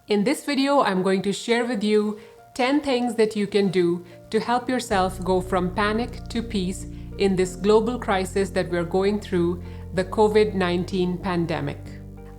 In this video, I'm going to share with you 10 things that you can do to help yourself go from panic to peace in this global crisis that we're going through, the COVID-19 pandemic.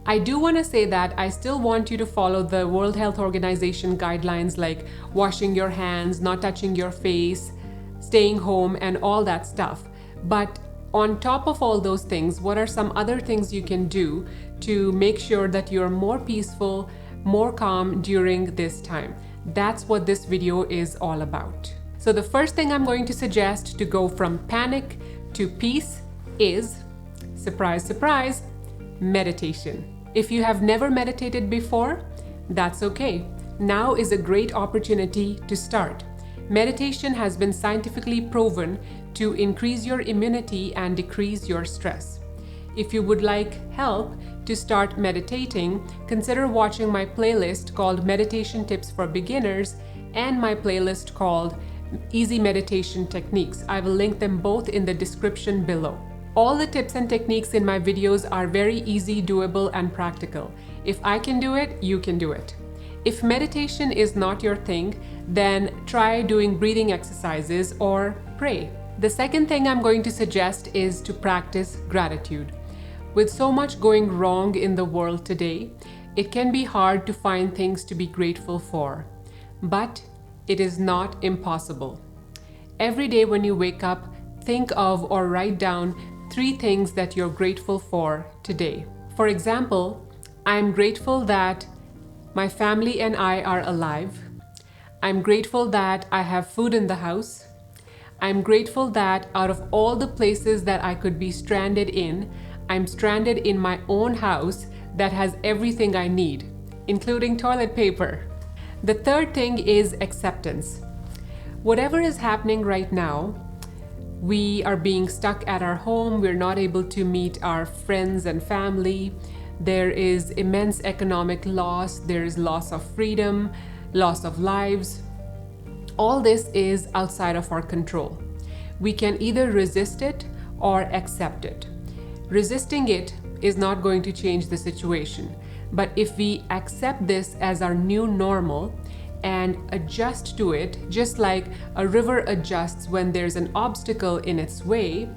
I do want to say that I still want you to follow the World Health Organization guidelines like washing your hands, not touching your face, staying home, and all that stuff. But on top of all those things, what are some other things you can do to make sure that you're more peaceful, more calm during this time? That's what this video is all about. So the first thing I'm going to suggest to go from panic to peace is, surprise, surprise, meditation. If you have never meditated before, that's okay. Now is a great opportunity to start. Meditation has been scientifically proven to increase your immunity and decrease your stress. If you would like help to start meditating, consider watching my playlist called Meditation Tips for Beginners and my playlist called Easy Meditation Techniques. I will link them both in the description below. All the tips and techniques in my videos are very easy, doable, and practical. If I can do it, you can do it. If meditation is not your thing, then try doing breathing exercises or pray. The second thing I'm going to suggest is to practice gratitude. With so much going wrong in the world today, it can be hard to find things to be grateful for, but it is not impossible. Every day when you wake up, think of or write down 3 things that you're grateful for today. For example, I'm grateful that my family and I are alive. I'm grateful that I have food in the house. I'm grateful that out of all the places that I could be stranded in, I'm stranded in my own house that has everything I need, including toilet paper. The third thing is acceptance. Whatever is happening right now, we are being stuck at our home. We're not able to meet our friends and family. There is immense economic loss. There is loss of freedom, loss of lives. All this is outside of our control. We can either resist it or accept it. Resisting it is not going to change the situation. But if we accept this as our new normal and adjust to it, just like a river adjusts when there's an obstacle in its way,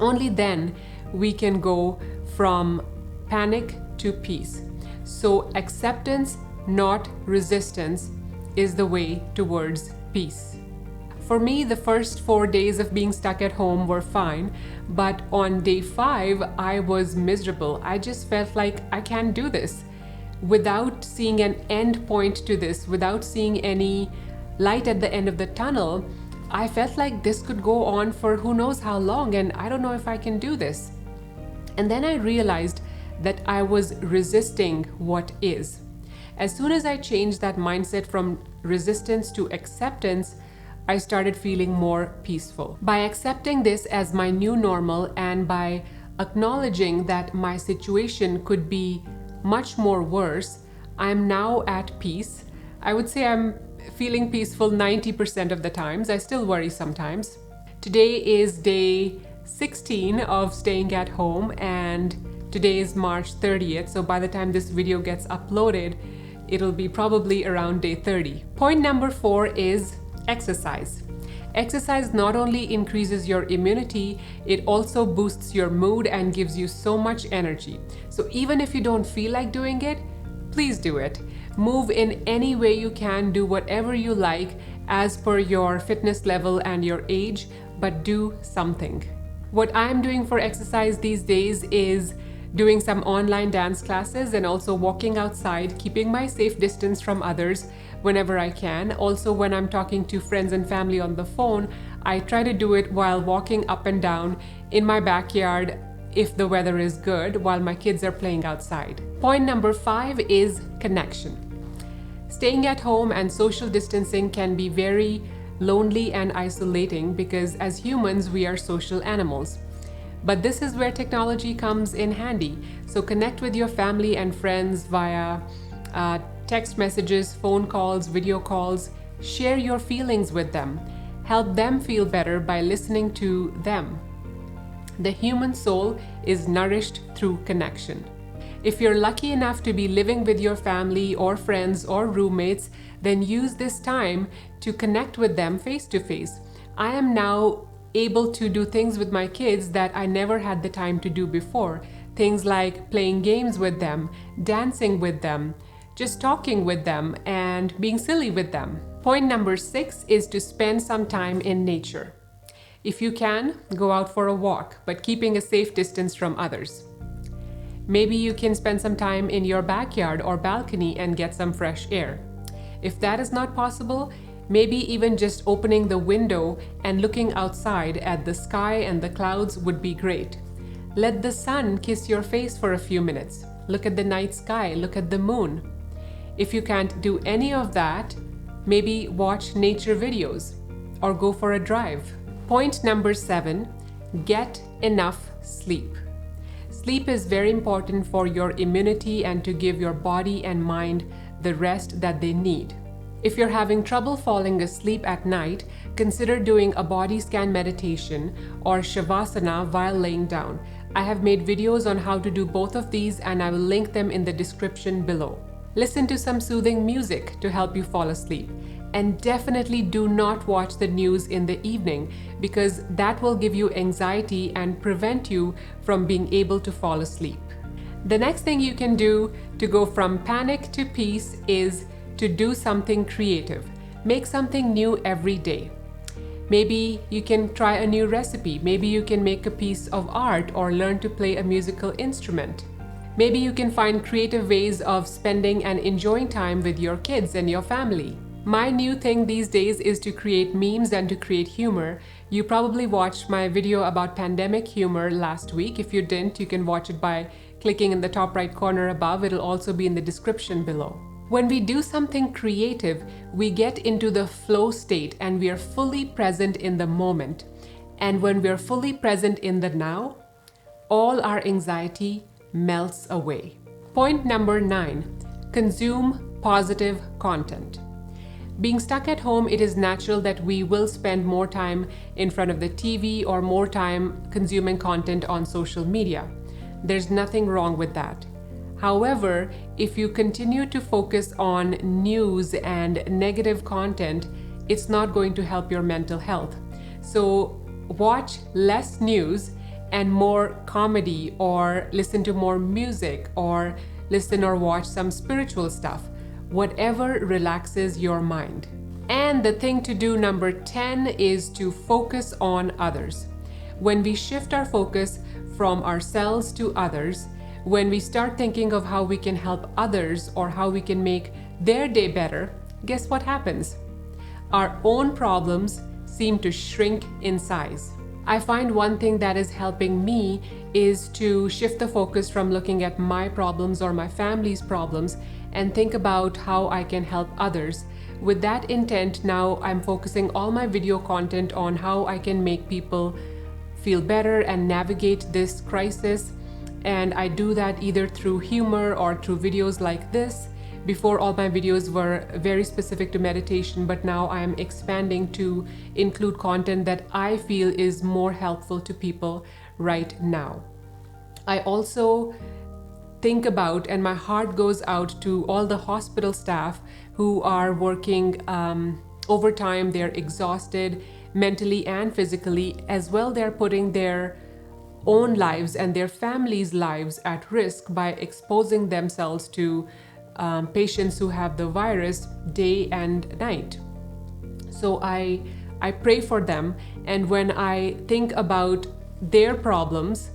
only then we can go from panic to peace. So acceptance, not resistance, is the way towards peace. For me, the first 4 days of being stuck at home were fine, but on day 5, I was miserable. I just felt like I can't do this. Without seeing an end point to this, without seeing any light at the end of the tunnel, I felt like this could go on for who knows how long, and I don't know if I can do this. And then I realized that I was resisting what is. As soon as I changed that mindset from resistance to acceptance, I started feeling more peaceful. By accepting this as my new normal and by acknowledging that my situation could be much more worse, I'm now at peace. I would say I'm feeling peaceful 90% of the times. I still worry sometimes. Today is day 16 of staying at home, and today is March 30th, so by the time this video gets uploaded, it'll be probably around day 30. Point number 4 is exercise. Exercise not only increases your immunity, it also boosts your mood and gives you so much energy. So even if you don't feel like doing it, please do it. Move in any way you can, do whatever you like as per your fitness level and your age, but do something. What I'm doing for exercise these days is doing some online dance classes and also walking outside, keeping my safe distance from others whenever I can. Also, when I'm talking to friends and family on the phone, I try to do it while walking up and down in my backyard if the weather is good, while my kids are playing outside. Point number 5 is connection. Staying at home and social distancing can be very lonely and isolating because as humans, we are social animals. But this is where technology comes in handy. So connect with your family and friends via text messages, phone calls, video calls. Share your feelings with them. Help them feel better by listening to them. The human soul is nourished through connection. If you're lucky enough to be living with your family or friends or roommates, then use this time to connect with them face to face. I am now able to do things with my kids that I never had the time to do before. Things like playing games with them, dancing with them, just talking with them, and being silly with them. Point number 6 is to spend some time in nature. If you can, go out for a walk, but keeping a safe distance from others. Maybe you can spend some time in your backyard or balcony and get some fresh air. If that is not possible, maybe even just opening the window and looking outside at the sky and the clouds would be great. Let the sun kiss your face for a few minutes. Look at the night sky, look at the moon. If you can't do any of that, maybe watch nature videos or go for a drive. Point number 7, get enough sleep. Sleep is very important for your immunity and to give your body and mind the rest that they need. If you're having trouble falling asleep at night, consider doing a body scan meditation or Shavasana while laying down. I have made videos on how to do both of these and I will link them in the description below. Listen to some soothing music to help you fall asleep. And definitely do not watch the news in the evening because that will give you anxiety and prevent you from being able to fall asleep. The next thing you can do to go from panic to peace is to do something creative. Make something new every day. Maybe you can try a new recipe. Maybe you can make a piece of art or learn to play a musical instrument. Maybe you can find creative ways of spending and enjoying time with your kids and your family. My new thing these days is to create memes and to create humor. You probably watched my video about pandemic humor last week. If you didn't, you can watch it by clicking in the top right corner above. It'll also be in the description below. When we do something creative, we get into the flow state and we are fully present in the moment. And when we're fully present in the now, all our anxiety melts away. Point number 9, consume positive content. Being stuck at home, it is natural that we will spend more time in front of the TV or more time consuming content on social media. There's nothing wrong with that. However, if you continue to focus on news and negative content, it's not going to help your mental health. So watch less news and more comedy, or listen to more music, or listen or watch some spiritual stuff. Whatever relaxes your mind. And the thing to do, number 10, is to focus on others. When we shift our focus from ourselves to others, when we start thinking of how we can help others or how we can make their day better, guess what happens? Our own problems seem to shrink in size. I find one thing that is helping me is to shift the focus from looking at my problems or my family's problems and think about how I can help others. With that intent, now I'm focusing all my video content on how I can make people feel better and navigate this crisis. And I do that either through humor or through videos like this. Before, all my videos were very specific to meditation, but now I'm expanding to include content that I feel is more helpful to people right now. I also think about, and my heart goes out to all the hospital staff who are working overtime. They're exhausted mentally and physically. As well, they're putting their own lives and their families' lives at risk by exposing themselves to patients who have the virus day and night. So I pray for them, and when I think about their problems,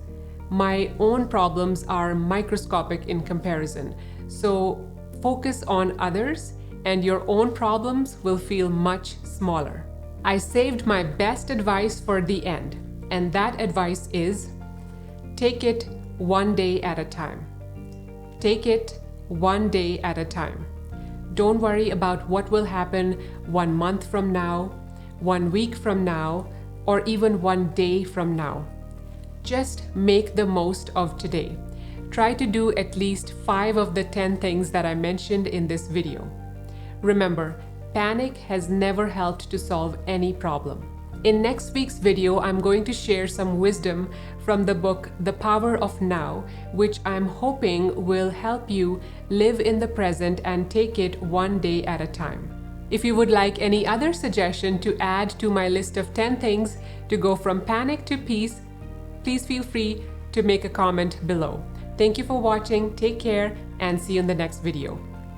my own problems are microscopic in comparison. So focus on others and your own problems will feel much smaller. I saved my best advice for the end, and that advice is: take it one day at a time. Take it one day at a time. Don't worry about what will happen 1 month from now, 1 week from now, or even 1 day from now. Just make the most of today. Try to do at least 5 of the 10 things that I mentioned in this video. Remember, panic has never helped to solve any problem. In next week's video, I'm going to share some wisdom from the book The Power of Now, which I'm hoping will help you live in the present and take it one day at a time. If you would like any other suggestion to add to my list of 10 things to go from panic to peace, please feel free to make a comment below. Thank you for watching, take care, and see you in the next video.